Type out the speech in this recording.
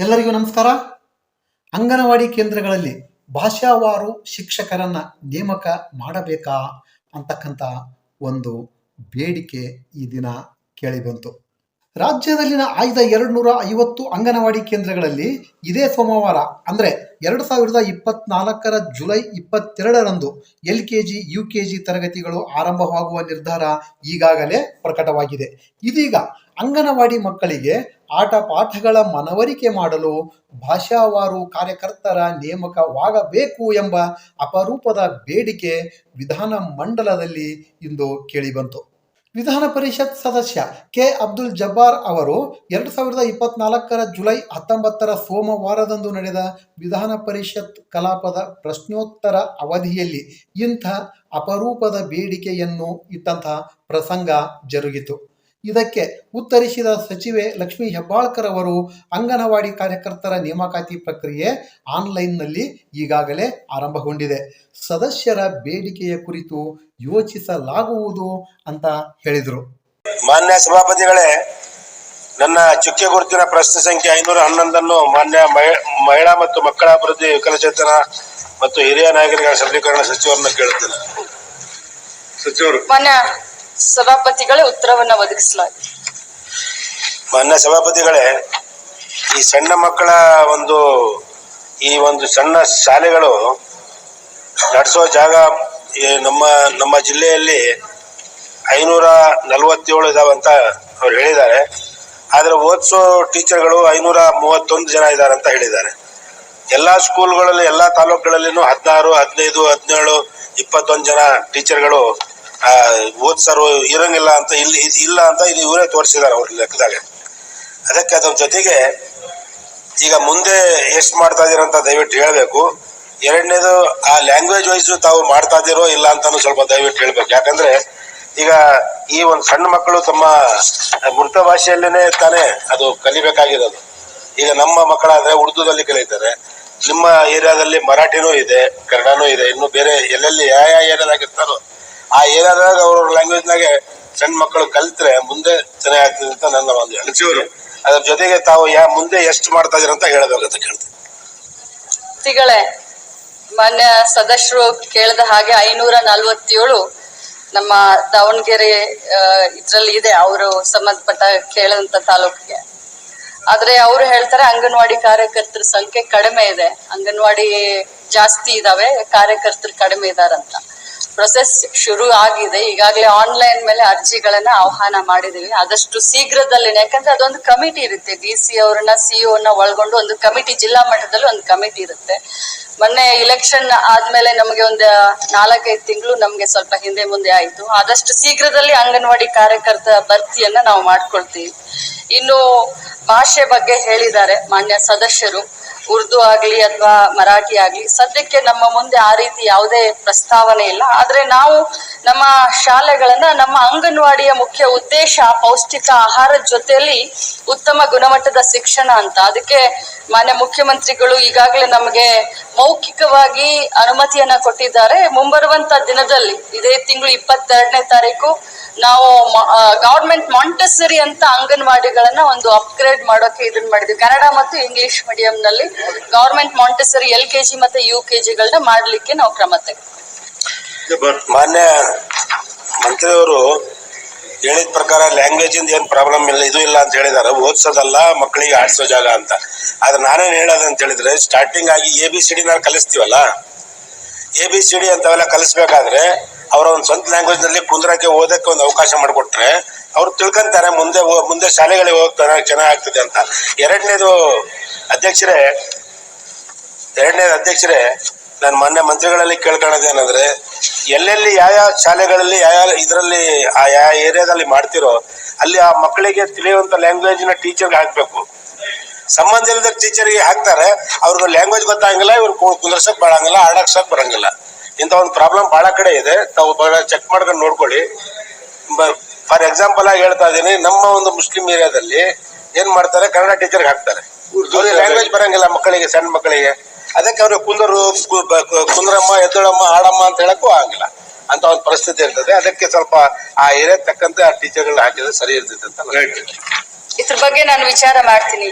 ಎಲ್ಲರಿಗೂ ನಮಸ್ಕಾರ. ಅಂಗನವಾಡಿ ಕೇಂದ್ರಗಳಲ್ಲಿ ಭಾಷಾವಾರು ಶಿಕ್ಷಕರನ್ನ ನೇಮಕ ಮಾಡಬೇಕಾ ಅಂತಕ್ಕಂಥ ಒಂದು ಬೇಡಿಕೆ ಈ ದಿನ ಕೇಳಿಬಂತು. ರಾಜ್ಯದಲ್ಲಿನ ಆಯ್ದ 250 ಅಂಗನವಾಡಿ ಕೇಂದ್ರಗಳಲ್ಲಿ ಇದೇ ಸೋಮವಾರ ಅಂದರೆ 2024 ಜುಲೈ 22ರಂದು LKG UKG ತರಗತಿಗಳು ಆರಂಭವಾಗುವ ನಿರ್ಧಾರ ಈಗಾಗಲೇ ಪ್ರಕಟವಾಗಿದೆ. ಇದೀಗ ಅಂಗನವಾಡಿ ಮಕ್ಕಳಿಗೆ ಆಟ ಪಾಠಗಳ ಮನವರಿಕೆ ಮಾಡಲು ಭಾಷಾವಾರು ಕಾರ್ಯಕರ್ತರ ನೇಮಕವಾಗಬೇಕು ಎಂಬ ಅಪರೂಪದ ಬೇಡಿಕೆ ವಿಧಾನ ಮಂಡಲದಲ್ಲಿ ಇಂದು ಕೇಳಿಬಂತು. ವಿಧಾನ ಪರಿಷತ್ ಸದಸ್ಯ ಕೆ ಅಬ್ದುಲ್ ಜಬ್ಬಾರ್ ಅವರು 2024 ಜುಲೈ 19 ಸೋಮವಾರದಂದು ನಡೆದ ವಿಧಾನ ಪರಿಷತ್ ಕಲಾಪದ ಪ್ರಶ್ನೋತ್ತರ ಅವಧಿಯಲ್ಲಿ ಇಂಥ ಅಪರೂಪದ ಬೇಡಿಕೆಯನ್ನು ಇಟ್ಟಂತಹ ಪ್ರಸಂಗ ಜರುಗಿತು. ಇದಕ್ಕೆ ಉತ್ತರಿಸಿದ ಸಚಿವೆ ಲಕ್ಷ್ಮೀ ಹೆಬ್ಬಾಳ್ಕರ್ ಅವರು ಅಂಗನವಾಡಿ ಕಾರ್ಯಕರ್ತರ ನೇಮಕಾತಿ ಪ್ರಕ್ರಿಯೆ ಆನ್ಲೈನ್ನಲ್ಲಿ ಈಗಾಗಲೇ ಆರಂಭಗೊಂಡಿದೆ, ಸದಸ್ಯರ ಬೇಡಿಕೆಯ ಕುರಿತು ಯೋಚಿಸಲಾಗುವುದು ಅಂತ ಹೇಳಿದರು. ಮಾನ್ಯ ಸಭಾಪತಿಗಳೇ, ನನ್ನ ಚುಕ್ಕೆ ಗುರುತಿನ ಪ್ರಶ್ನೆ ಸಂಖ್ಯೆ 511 ಮಾನ್ಯ ಮಹಿಳಾ ಮತ್ತು ಮಕ್ಕಳ ಅಭಿವೃದ್ಧಿ, ವಿಕಲಚೇತನ ಮತ್ತು ಹಿರಿಯ ನಾಗರಿಕರ ಸಬಲೀಕರಣ ಸಚಿವರನ್ನ ಕೇಳುತ್ತೇನೆ. ಸಚಿವರು ಮಾನ್ಯ ಸಭಾಪತಿಗಳೇ, ಉತ್ತರವನ್ನು ಒದಗಿಸಲಾಗಿದೆ. ಮಾನ್ಯ ಸಭಾಪತಿಗಳೇ, ಈ ಸಣ್ಣ ಮಕ್ಕಳ ಈ ಸಣ್ಣ ಶಾಲೆಗಳು ನಡೆಸೋ ಜಾಗ ನಮ್ಮ ಜಿಲ್ಲೆಯಲ್ಲಿ 547 ಇದಾವೆ ಅಂತ ಅವ್ರು ಹೇಳಿದ್ದಾರೆ. ಆದ್ರೆ ಓದಿಸೋ ಟೀಚರ್ಗಳು 531 ಜನ ಇದ್ದಾರೆ ಅಂತ ಹೇಳಿದ್ದಾರೆ. ಎಲ್ಲಾ ಸ್ಕೂಲ್ಗಳಲ್ಲಿ, ಎಲ್ಲಾ ತಾಲೂಕುಗಳಲ್ಲಿನೂ 16, 15, 17, 21 ಜನ ಟೀಚರ್ಗಳು ಓದ್ಸರು ಇರಂಗಿಲ್ಲ ಅಂತ ಇಲ್ಲ ಅಂತ ಇದು ಇವರೇ ತೋರಿಸಿದ್ದಾರೆ ಅವ್ರ ಲೆಕ್ಕದಾಗ. ಅದಕ್ಕೆ ಅದ್ರ ಜೊತೆಗೆ ಈಗ ಮುಂದೆ ಎಷ್ಟು ಮಾಡ್ತಾ ಇದೀರಂತ ದಯವಿಟ್ಟು ಹೇಳ್ಬೇಕು. ಎರಡನೇದು, ಆ ಲ್ಯಾಂಗ್ವೇಜ್ ವೈಸ್ ತಾವು ಮಾಡ್ತಾ ಇದೀರೋ ಇಲ್ಲ ಅಂತಾನು ಸ್ವಲ್ಪ ದಯವಿಟ್ಟು ಹೇಳ್ಬೇಕು. ಯಾಕಂದ್ರೆ ಈಗ ಈ ಒಂದು ಸಣ್ಣ ಮಕ್ಕಳು ತಮ್ಮ ಮೃತ ಭಾಷೆಯಲ್ಲೇನೆ ತಾನೇ ಅದು ಕಲಿಬೇಕಾಗಿರೋದು. ಈಗ ನಮ್ಮ ಮಕ್ಕಳಾದ್ರೆ ಉರ್ದುದಲ್ಲಿ ಕಲಿತಾರೆ, ನಿಮ್ಮ ಏರಿಯಾದಲ್ಲಿ ಮರಾಠಿನೂ ಇದೆ, ಕನ್ನಡನೂ ಇದೆ, ಇನ್ನು ಬೇರೆ ಎಲ್ಲೆಲ್ಲಿ ಯಾವ ಏರಿಯಾದಾಗ ಇರ್ತಾರೋ ಆ ಏರಿಯಾದಾಗ ಅವ್ರ ಲ್ಯಾಂಗ್ವೇಜ್ನಾಗೆ ಸಣ್ಣ ಮಕ್ಕಳು ಕಲಿತ್ರೆ ಮುಂದೆ ಚೆನ್ನಾಗಿ ಆಗ್ತದೆ ಅಂತ ನನ್ನ ಒಂದು ಅನಿಸಿಕೆ. ಅದ್ರ ಜೊತೆಗೆ ತಾವು ಮುಂದೆ ಎಷ್ಟು ಮಾಡ್ತಾ ಇದೀರ ಅಂತ ಹೇಳಬೇಕಂತ ಕೇಳ್ತೀನಿ. ಮಾನ್ಯ ಸದಸ್ಯರು ಕೇಳಿದ ಹಾಗೆ 547 ನಮ್ಮ ದಾವಣಗೆರೆ ಇದ್ರಲ್ಲಿ ಇದೆ, ಅವರು ಸಂಬಂಧಪಟ್ಟ ಕೇಳಿದಂತ ತಾಲೂಕಿಗೆ. ಆದ್ರೆ ಅವರು ಹೇಳ್ತಾರೆ ಅಂಗನವಾಡಿ ಕಾರ್ಯಕರ್ತರ ಸಂಖ್ಯೆ ಕಡಿಮೆ ಇದೆ, ಅಂಗನವಾಡಿ ಜಾಸ್ತಿ ಇದಾವೆ, ಕಾರ್ಯಕರ್ತರು ಕಡಿಮೆ ಇದಾರಂತ. ಪ್ರೊಸೆಸ್ ಶುರು ಆಗಿದೆ, ಈಗಾಗಲೇ ಆನ್ಲೈನ್ ಮೇಲೆ ಅರ್ಜಿಗಳನ್ನ ಆಹ್ವಾನ ಮಾಡಿದೀವಿ. ಆದಷ್ಟು ಶೀಘ್ರದಲ್ಲಿ, ಯಾಕಂದ್ರೆ ಅದೊಂದು ಕಮಿಟಿ ಇರುತ್ತೆ, DC ಅವರನ್ನ CO ಒಳಗೊಂಡು ಒಂದು ಕಮಿಟಿ, ಜಿಲ್ಲಾ ಮಟ್ಟದಲ್ಲಿ ಒಂದು ಕಮಿಟಿ ಇರುತ್ತೆ. ಮೊನ್ನೆ ಇಲೆಕ್ಷನ್ ಆದ್ಮೇಲೆ ನಮಗೆ ಒಂದು 4-5 ತಿಂಗಳು ನಮ್ಗೆ ಸ್ವಲ್ಪ ಹಿಂದೆ ಮುಂದೆ ಆಯ್ತು. ಆದಷ್ಟು ಶೀಘ್ರದಲ್ಲಿ ಅಂಗನವಾಡಿ ಕಾರ್ಯಕರ್ತ ಭರ್ತಿಯನ್ನ ನಾವು ಮಾಡ್ಕೊಳ್ತೀವಿ. ಇನ್ನು ಭಾಷೆ ಬಗ್ಗೆ ಹೇಳಿದ್ದಾರೆ ಮಾನ್ಯ ಸದಸ್ಯರು, ಉರ್ದು ಆಗ್ಲಿ ಅಥವಾ ಮರಾಠಿ ಆಗ್ಲಿ, ಸದ್ಯಕ್ಕೆ ನಮ್ಮ ಮುಂದೆ ಆ ರೀತಿ ಯಾವುದೇ ಪ್ರಸ್ತಾವನೆ ಇಲ್ಲ. ಆದ್ರೆ ನಾವು ನಮ್ಮ ಶಾಲೆಗಳನ್ನ, ನಮ್ಮ ಅಂಗನವಾಡಿಯ ಮುಖ್ಯ ಉದ್ದೇಶ ಪೌಷ್ಟಿಕ ಆಹಾರದ ಜೊತೆಯಲ್ಲಿ ಉತ್ತಮ ಗುಣಮಟ್ಟದ ಶಿಕ್ಷಣ ಅಂತ. ಅದಕ್ಕೆ ಮಾನ್ಯ ಮುಖ್ಯಮಂತ್ರಿಗಳು ಈಗಾಗಲೇ ನಮಗೆ ಮೌಖಿಕವಾಗಿ ಅನುಮತಿಯನ್ನ ಕೊಟ್ಟಿದ್ದಾರೆ. ಮುಂಬರುವಂತ ದಿನದಲ್ಲಿ, ಇದೇ ತಿಂಗಳು 22ನೇ ತಾರೀಕು ನಾವು ಗವರ್ಮೆಂಟ್ ಮಾಂಟೆಸರಿ ಅಂತ ಅಂಗನವಾಡಿಗಳನ್ನ ಒಂದು ಅಪ್ಗ್ರೇಡ್ ಮಾಡೋಕೆ ಇದನ್ನ ಮಾಡಿದ್ವಿ. ಕನ್ನಡ ಮತ್ತು ಇಂಗ್ಲಿಷ್ ಮೀಡಿಯಂ ನಲ್ಲಿ ಗವರ್ಮೆಂಟ್ ಮಾಂಟೆಸರಿ LKG ಮತ್ತೆ UKG ಮಾಡ್ಲಿಕ್ಕೆ ನಾವು ಕ್ರಮ ತೆಗೆದುಕೊಂಡಿದ್ದೀವಿ. ಮಾನ್ಯ ಮಂತ್ರಿಯವರು ಹೇಳಿದ ಪ್ರಕಾರ ಲ್ಯಾಂಗ್ವೇಜ್ ಇಂದ ಏನ್ ಪ್ರಾಬ್ಲಮ್ ಇಲ್ಲ, ಇದು ಇಲ್ಲ ಅಂತ ಹೇಳಿದಾರೆ. ಓದ್ಸೋದಲ್ಲ, ಮಕ್ಕಳಿಗೆ ಆಡ್ಸೋ ಜಾಗ ಅಂತ. ಆದ್ರೆ ನಾನೇನ್ ಹೇಳೋದಂತ ಹೇಳಿದ್ರೆ, ಸ್ಟಾರ್ಟಿಂಗ್ ಆಗಿ ABCD ನಾವು ಕಲಿಸ್ತೀವಲ್ಲ, ABCD ಅಂತವೆಲ್ಲ ಕಲಿಸ್ಬೇಕಾದ್ರೆ ಅವರ ಒಂದು ಸ್ವಂತ ಲ್ಯಾಂಗ್ವೇಜ್ ನಲ್ಲಿ ಕುಂದ್ರಕ್ಕೆ ಓದಕ್ಕೆ ಒಂದು ಅವಕಾಶ ಮಾಡಿಕೊಟ್ರೆ ಅವ್ರು ತಿಳ್ಕೊಂತಾರೆ, ಮುಂದೆ ಶಾಲೆಗಳಿಗೆ ಹೋಗ್ತಾರೆ, ಚೆನ್ನಾಗ್ತದೆ ಅಂತ. ಎರಡನೇದು ಅಧ್ಯಕ್ಷರೇ, ನಾನು ಮಾನ್ಯ ಮಂತ್ರಿಗಳಲ್ಲಿ ಕೇಳ್ಕೊಳ್ಳೋದೇನಂದ್ರೆ, ಎಲ್ಲೆಲ್ಲಿ ಯಾವ ಶಾಲೆಗಳಲ್ಲಿ ಯಾವ ಇದರಲ್ಲಿ ಯಾವ ಏರಿಯಾದಲ್ಲಿ ಮಾಡ್ತಿರೋ ಅಲ್ಲಿ ಆ ಮಕ್ಕಳಿಗೆ ತಿಳಿಯುವಂತ ಲ್ಯಾಂಗ್ವೇಜ್ ನ ಟೀಚರ್ಗೆ ಹಾಕ್ಬೇಕು. ಸಂಬಂಧ ಇಲ್ಲದ ಟೀಚರ್ಗೆ ಹಾಕ್ತಾರೆ, ಅವ್ರಿಗೆ ಲ್ಯಾಂಗ್ವೇಜ್ ಗೊತ್ತಾಗಂಗಿಲ್ಲ, ಇವ್ರು ಕುಂದ್ರಸಕ್ ಬರಂಗಿಲ್ಲ, ಆಡಕ್ಸಕ್ ಬರಂಗಿಲ್ಲ. ಇಂಥ ಒಂದು ಪ್ರಾಬ್ಲಮ್ ಬಹಳ ಕಡೆ ಇದೆ. ತಾವು ಚೆಕ್ ಮಾಡ್ಕೊಂಡು ನೋಡ್ಕೊಳ್ಳಿ. ಫಾರ್ ಎಕ್ಸಾಂಪಲ್ ಆಗಿ ಹೇಳ್ತಾ ಇದೀನಿ, ನಮ್ಮ ಒಂದು ಮುಸ್ಲಿಂ ಏರಿಯಾದಲ್ಲಿ ಏನ್ ಮಾಡ್ತಾರೆ, ಕನ್ನಡ ಟೀಚರ್ಗೆ ಹಾಕ್ತಾರೆ, ಲ್ಯಾಂಗ್ವೇಜ್ ಬರಂಗಿಲ್ಲ ಮಕ್ಕಳಿಗೆ, ಸಣ್ಣ ಮಕ್ಕಳಿಗೆ. ಅದಕ್ಕೆ ಅವ್ರಿಗೆ ಕುಂದ್ರಮ್ಮ, ಎದ್ದಳಮ್ಮ, ಆಡಮ್ಮ ಅಂತ ಹೇಳಕ್ಕೂ ಆಗಂಗಿಲ್ಲ ಅಂತ ಒಂದು ಪರಿಸ್ಥಿತಿ ಇರ್ತದೆ. ಅದಕ್ಕೆ ಸ್ವಲ್ಪ ಆ ಏರಿಯಾ ತಕ್ಕಂತೆ ಆ ಟೀಚರ್ಗಳನ್ನ ಹಾಕಿದ್ರೆ ಸರಿ ಇರ್ತೈತೆ ಅಂತ ಹೇಳ್ತೀನಿ. ಇದ್ರ ಬಗ್ಗೆ ನಾನು ವಿಚಾರ ಮಾಡ್ತೀನಿ.